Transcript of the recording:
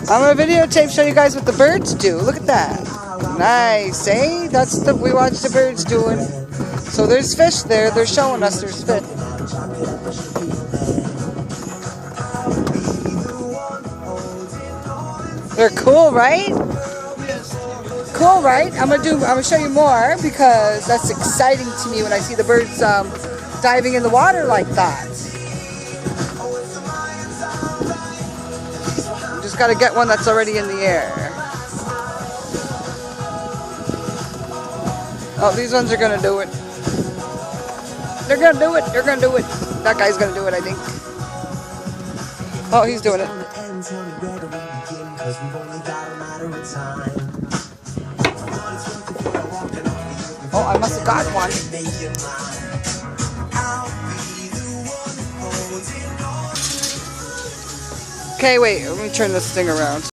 I'm gonna videotape, show you guys what the birds do. Look at that. Nice, eh? That's the we watch the birds doing. So there's fish there. They're showing us there's fish. They're cool, right? Cool, right? I'm gonna show you more because that's exciting to me when I see the birds diving in the water like that. Just gotta get one that's already in the air. Oh, these ones are gonna do it. They're gonna do it. They're gonna do it. That guy's gonna do it, I think. Oh, he's doing it. Oh, I must have got one. Okay, wait. Let me turn this thing around.